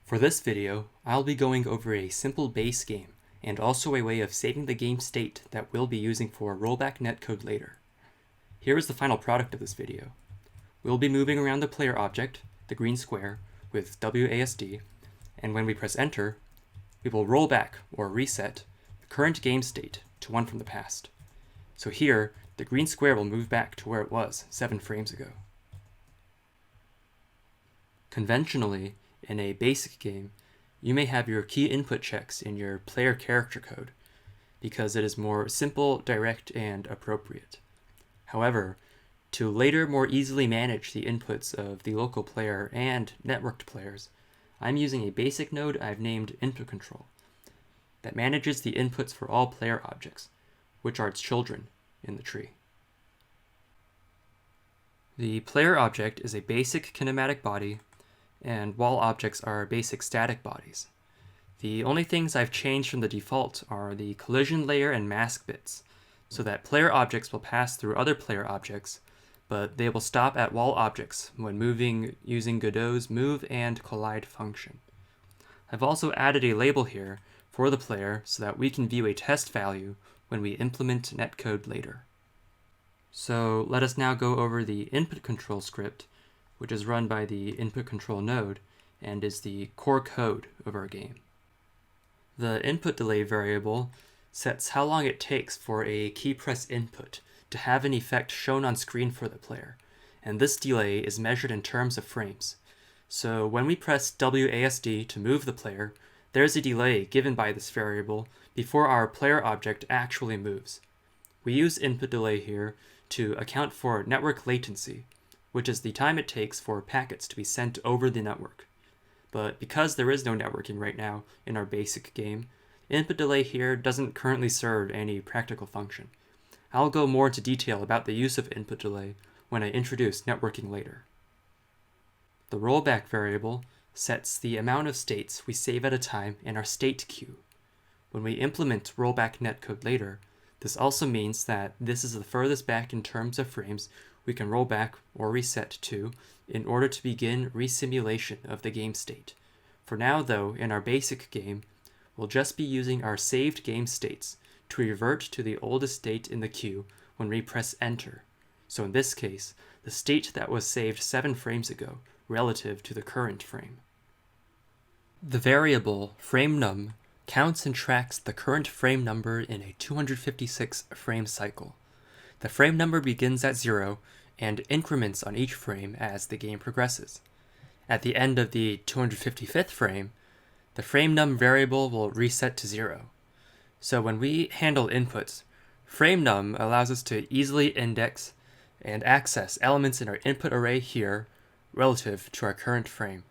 For this video, I'll be going over a simple base game, and also a way of saving the game state that we'll be using for rollback netcode later. Here is the final product of this video. We'll be moving around the player object, the green square, with WASD, and when we press enter, we will roll back or reset the current game state to one from the past. So here, the green square will move back to where it was 7 frames ago. Conventionally, in a basic game, you may have your key input checks in your player character code, because it is more simple, direct, and appropriate. However, to later more easily manage the inputs of the local player and networked players, I'm using a basic node I've named input control that manages the inputs for all player objects, which are its children in the tree. The player object is a basic kinematic body, and wall objects are basic static bodies. The only things I've changed from the default are the collision layer and mask bits, so that player objects will pass through other player objects, but they will stop at wall objects when moving using Godot's move and collide function. I've also added a label here for the player so that we can view a test value when we implement netcode later. So let us now go over the input control script, which is run by the input control node and is the core code of our game. The input delay variable sets how long it takes for a key press input to have an effect shown on screen for the player, and this delay is measured in terms of frames. So when we press WASD to move the player, there's a delay given by this variable before our player object actually moves. We use input delay here to account for network latency, which is the time it takes for packets to be sent over the network. But because there is no networking right now in our basic game, input delay here doesn't currently serve any practical function. I'll go more into detail about the use of input delay when I introduce networking later. The rollback variable sets the amount of states we save at a time in our state queue. When we implement rollback netcode later, this also means that this is the furthest back in terms of frames we can roll back or reset to in order to begin resimulation of the game state. For now though, in our basic game, we'll just be using our saved game states to revert to the oldest state in the queue when we press enter. So in this case, the state that was saved 7 frames ago relative to the current frame. The variable frameNum counts and tracks the current frame number in a 256 frame cycle. The frame number begins at 0 and increments on each frame as the game progresses. At the end of the 255th frame, the frameNum variable will reset to 0. So when we handle inputs, frameNum allows us to easily index and access elements in our input array here relative to our current frame.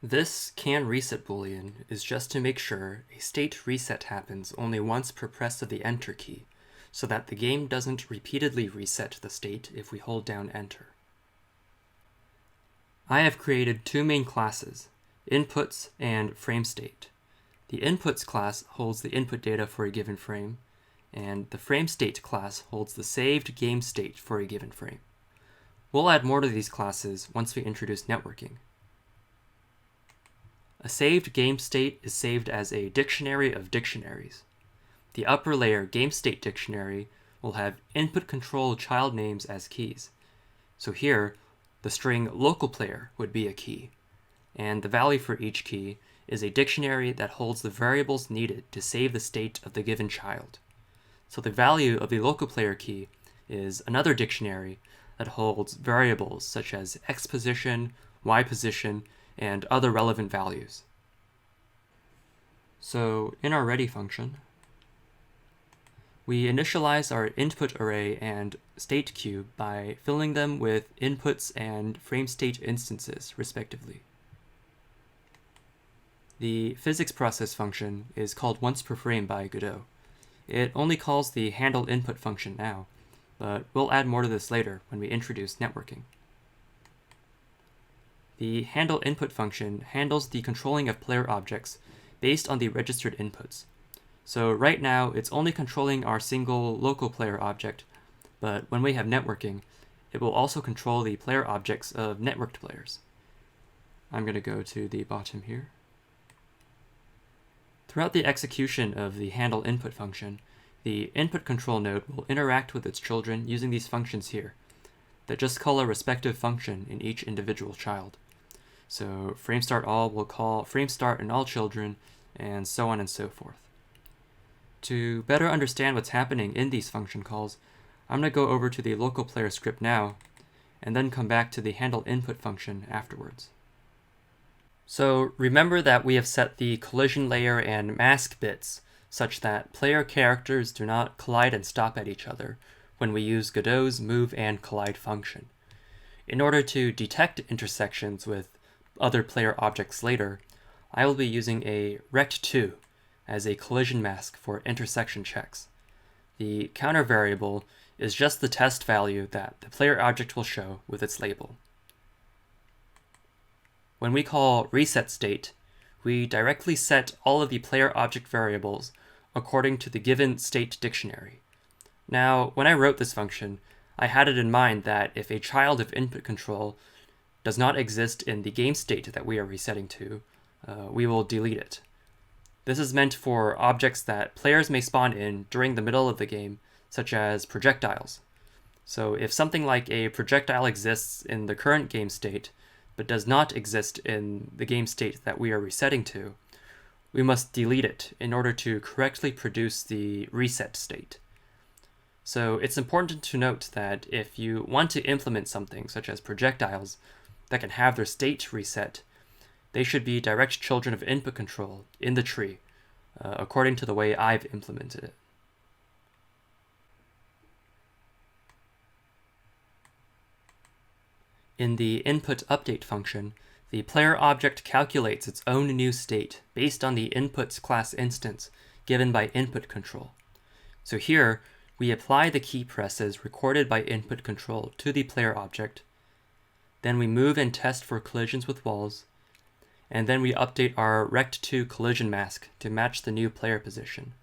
This can reset boolean is just to make sure a state reset happens only once per press of the enter key, so that the game doesn't repeatedly reset the state if we hold down enter. I have created 2 main classes, inputs and frameState. The inputs class holds the input data for a given frame, and the frameState class holds the saved game state for a given frame. We'll add more to these classes once we introduce networking. A saved game state is saved as a dictionary of dictionaries. The upper layer GameState dictionary will have input control child names as keys. So here, the string local player would be a key, and the value for each key is a dictionary that holds the variables needed to save the state of the given child. So the value of the local player key is another dictionary that holds variables such as X position, Y position, and other relevant values. So in our ready function, we initialize our input array and state queue by filling them with inputs and frameState instances, respectively. The physics process function is called once per frame by Godot. It only calls the handle input function now, but we'll add more to this later when we introduce networking. The handle input function handles the controlling of player objects based on the registered inputs. So right now, it's only controlling our single local player object, but when we have networking, it will also control the player objects of networked players. I'm going to go to the bottom here. Throughout the execution of the handle input function, the input control node will interact with its children using these functions here that just call a respective function in each individual child. So FrameStartAll will call FrameStart in all children, and so on and so forth. To better understand what's happening in these function calls, I'm going to go over to the local player script now, and then come back to the handle input function afterwards. So remember that we have set the collision layer and mask bits such that player characters do not collide and stop at each other when we use Godot's move and collide function. In order to detect intersections with other player objects later, I will be using a rect2 as a collision mask for intersection checks. The counter variable is just the test value that the player object will show with its label. When we call resetState, we directly set all of the player object variables according to the given state dictionary. Now, when I wrote this function, I had it in mind that if a child of input control does not exist in the game state that we are resetting to, we will delete it. This is meant for objects that players may spawn in during the middle of the game, such as projectiles. So if something like a projectile exists in the current game state, but does not exist in the game state that we are resetting to, we must delete it in order to correctly produce the reset state. So it's important to note that if you want to implement something such as projectiles that can have their state reset, they should be direct children of input control in the tree, according to the way I've implemented it. In the input update function, the player object calculates its own new state based on the inputs class instance given by input control. So here, we apply the key presses recorded by input control to the player object, then we move and test for collisions with walls, and then we update our rect2 collision mask to match the new player position.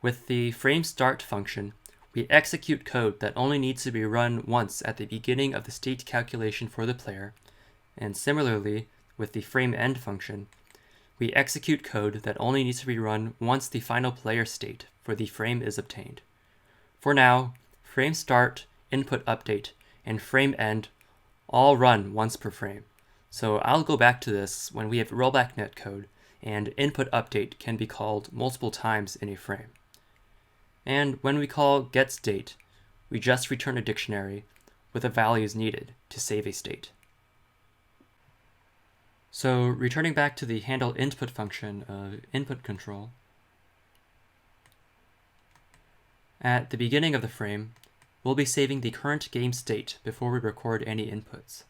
With the FrameStart function, we execute code that only needs to be run once at the beginning of the state calculation for the player, and similarly, with the FrameEnd function, we execute code that only needs to be run once the final player state for the frame is obtained. For now, FrameStart, input update, and FrameEnd all run once per frame. So I'll go back to this when we have Rollback Netcode, and input update can be called multiple times in a frame. And when we call getState, we just return a dictionary with the values needed to save a state. So returning back to the handle input function of input control, at the beginning of the frame, we'll be saving the current game state before we record any inputs.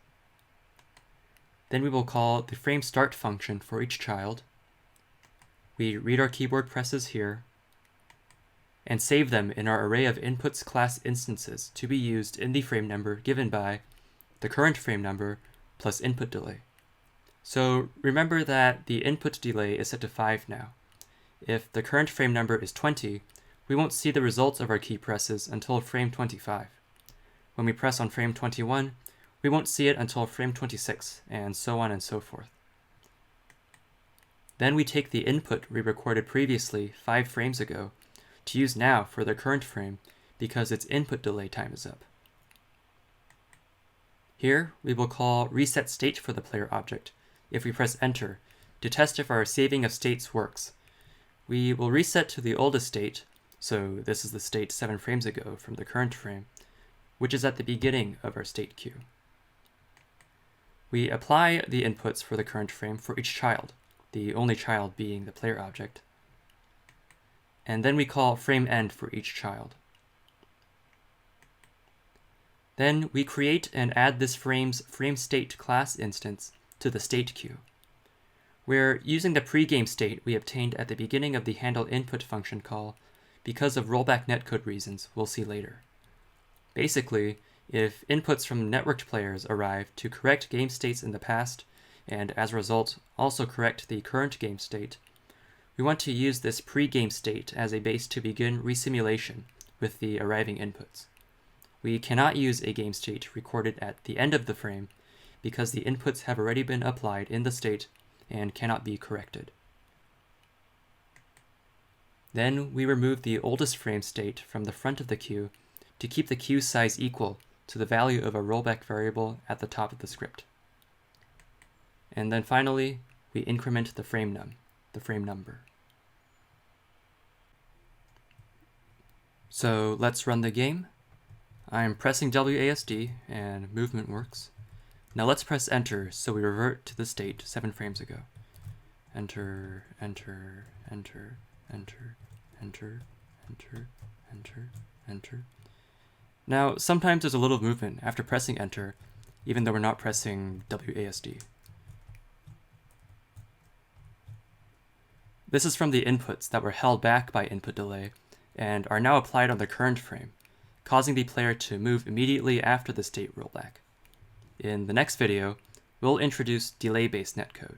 Then we will call the FrameStart function for each child. We read our keyboard presses here, and save them in our array of inputs class instances to be used in the frame number given by the current frame number plus input delay. So remember that the input delay is set to 5 now. If the current frame number is 20, we won't see the results of our key presses until frame 25. When we press on frame 21, we won't see it until frame 26, and so on and so forth. Then we take the input we recorded previously 5 frames ago to use now for the current frame because its input delay time is up. Here, we will call resetState for the player object if we press enter to test if our saving of states works. We will reset to the oldest state, so this is the state 7 frames ago from the current frame, which is at the beginning of our state queue. We apply the inputs for the current frame for each child, the only child being the player object, and then we call FrameEnd for each child. Then we create and add this frame's FrameState class instance to the state queue. We're using the pregame state we obtained at the beginning of the handle input function call because of Rollback Netcode reasons we'll see later. Basically, if inputs from networked players arrive to correct game states in the past, and as a result also correct the current game state, we want to use this pregame state as a base to begin resimulation with the arriving inputs. We cannot use a game state recorded at the end of the frame because the inputs have already been applied in the state and cannot be corrected. Then we remove the oldest frame state from the front of the queue to keep the queue size equal to the value of a rollback variable at the top of the script. And then finally, we increment the frame number. So let's run the game. I'm pressing WASD and movement works. Now let's press enter so we revert to the state 7 frames ago. Enter, enter, enter, enter, enter, enter, enter, enter. Now sometimes there's a little movement after pressing enter, even though we're not pressing WASD. This is from the inputs that were held back by input delay and are now applied on the current frame, causing the player to move immediately after the state rollback. In the next video, we'll introduce delay-based netcode.